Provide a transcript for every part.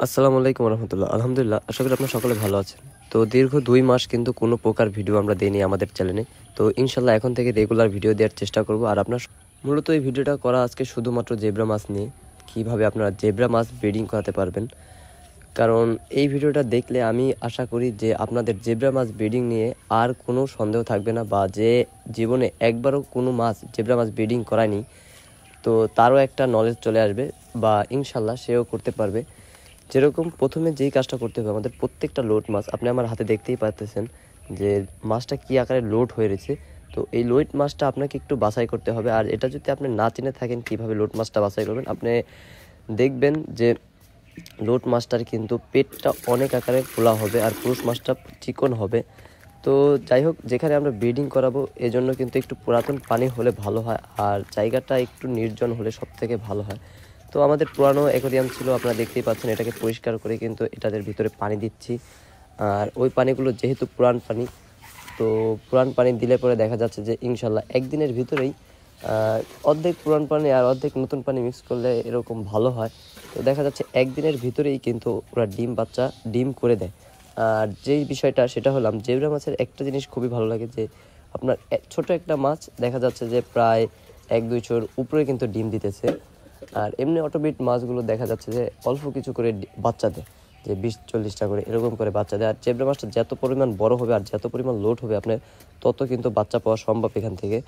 আসসালামু আলাইকুম রহমতুল্লাহ। আলহামদুলিল্লাহ, আশা করি আপনারা সকলে ভালো আছেন। তো দীর্ঘ 2 মাস কিন্তু কোনো প্রকার ভিডিও আমরা দেইনি আমাদের চ্যানেলে। তো ইনশাল্লাহ এখন থেকে রেগুলার ভিডিও দেওয়ার চেষ্টা করব। আর আপনার মূলত এই ভিডিওটা করা আজকে শুধুমাত্র জেব্রা মাছ নিয়ে, কীভাবে আপনারা জেব্রা মাছ ব্রিডিং করাতে পারবেন। কারণ এই ভিডিওটা দেখলে আমি আশা করি যে আপনাদের জেব্রা মাছ ব্রিডিং নিয়ে আর কোনো সন্দেহ থাকবে না, বা যে জীবনে একবারও কোনো মাছ জেব্রা মাছ ব্রিডিং করায়নি তো তারও একটা নলেজ চলে আসবে, বা ইনশাল্লাহ সেও করতে পারবে। যেরকম প্রথমে যেই কাজটা করতে হবে, আমাদের প্রত্যেকটা লোড মাছ আপনি আমার হাতে দেখতেই পাচ্ছেন যে মাছটা কী আকারে লোড হয়ে রয়েছে। তো এই লোড মাছটা আপনাকে একটু বাছাই করতে হবে। আর এটা যদি আপনি না চিনে থাকেন কীভাবে লোড মাছটা বাছাই করবেন, আপনি দেখবেন যে লোড মাছটার কিন্তু পেটটা অনেক আকারে ফোলা হবে আর পুরুষ মাছটা চিকন হবে। তো যাই হোক, যেখানে আমরা ব্রিডিং করাবো এজন্য কিন্তু একটু পুরাতন পানি হলে ভালো হয়, আর জায়গাটা একটু নির্জন হলে সব থেকে ভালো হয়। তো আমাদের পুরানো অ্যাকোয়ারিয়াম ছিল, আপনারা দেখতেই পাচ্ছেন, এটাকে পরিষ্কার করে কিন্তু এটাদের ভিতরে পানি দিচ্ছি। আর ওই পানিগুলো যেহেতু পুরান পানি, তো পুরান পানি দিলে পরে দেখা যাচ্ছে যে ইনশাল্লাহ একদিনের ভিতরেই অর্ধেক পুরান পানি আর অর্ধেক নতুন পানি মিক্স করলে এরকম ভালো হয়। তো দেখা যাচ্ছে একদিনের ভিতরেই কিন্তু ওরা ডিম করে দেয়। আর যেই বিষয়টা সেটা হলাম, জেব্রা মাছের একটা জিনিস খুবই ভালো লাগে যে আপনার ছোট একটা মাছ দেখা যাচ্ছে যে প্রায় 1-2 উপরে কিন্তু ডিম দিতেছে। আর এমনি অটোবিট মাছগুলো দেখা যাচ্ছে যে অল্প কিছু করে বাচ্চা দেয়, যে 20-40টা করে এরকম করে বাচ্চা দেয়। আর জেব্রা মাছটা যত পরিমাণ বড় হবে আর যত পরিমাণ লোড হবে আপনার, তত কিন্তু বাচ্চা পাওয়া সম্ভব এখান থেকে।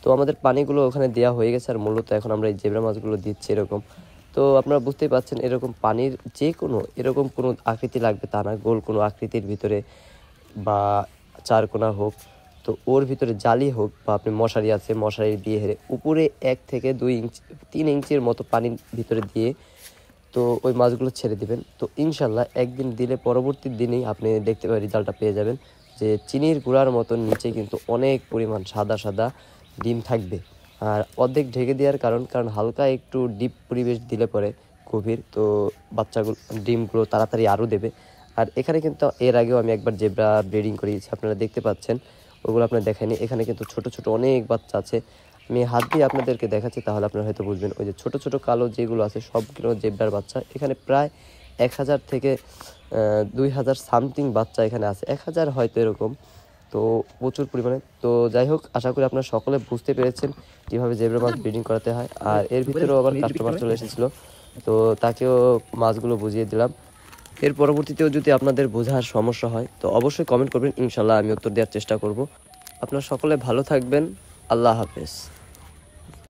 তো আমাদের পানিগুলো ওখানে দেওয়া হয়ে গেছে, আর মূলত এখন আমরা এই জেব্রা মাছগুলো দিচ্ছি এরকম। তো আপনারা বুঝতেই পারছেন, এরকম পানির যে কোনো এরকম কোনো আকৃতি লাগবে তা না, গোল কোনো আকৃতির ভিতরে বা চারকোনা হোক, তো ওর ভিতরে জালি হোক, বা আপনি মশারি আছে মশারি দিয়ে হেরে উপরে 1 থেকে 2 ইঞ্চি 3 ইঞ্চির মতো পানির ভিতরে দিয়ে তো ওই মাছগুলো ছেড়ে দিবেন। তো ইনশাল্লাহ একদিন দিলে পরবর্তী দিনেই আপনি দেখতে পাবেন রেজাল্টটা পেয়ে যাবেন যে চিনির গুঁড়ার মতন নিচে কিন্তু অনেক পরিমাণ সাদা সাদা ডিম থাকবে। আর অর্ধেক ঢেকে দেওয়ার কারণ হালকা একটু ডিপ পরিবেশ দিলে পরে গভীর, তো বাচ্চাগুলো ডিমগুলো তাড়াতাড়ি আরও দেবে। আর এখানে কিন্তু এর আগেও আমি একবার জেব্রা ব্রিডিং করিয়েছি, আপনারা দেখতে পাচ্ছেন, ওগুলো আপনারা দেখেনি। এখানে কিন্তু ছোট ছোট অনেক বাচ্চা আছে, আমি হাত দিয়ে আপনাদেরকে দেখাচ্ছি, তাহলে আপনারা হয়তো বুঝবেন। ওই যে ছোট ছোট কালো যেগুলো আছে সবগুলো জেব্রার বাচ্চা। এখানে প্রায় 1000 থেকে 2000 সামথিং বাচ্চা এখানে আছে, 1000 হয়তো এরকম। তো প্রচুর পরিমাণে। তো যাই হোক, আশা করি আপনারা সকলে বুঝতে পেরেছেন কীভাবে জেব্রা মাছ ব্রিডিং করাতে হয়। আর এর ভিতরেও আবার কাস্টমার চলে এসেছিলো, তো তাকেও মাছগুলো বুঝিয়ে দিলাম। এর পরবর্তীতেও যদি আপনাদের বোঝার সমস্যা হয় তো অবশ্যই কমেন্ট করবেন, ইনশাল্লাহ আমি উত্তর দেওয়ার চেষ্টা করব। আপনারা সকলে ভালো থাকবেন। আল্লাহ হাফেজ।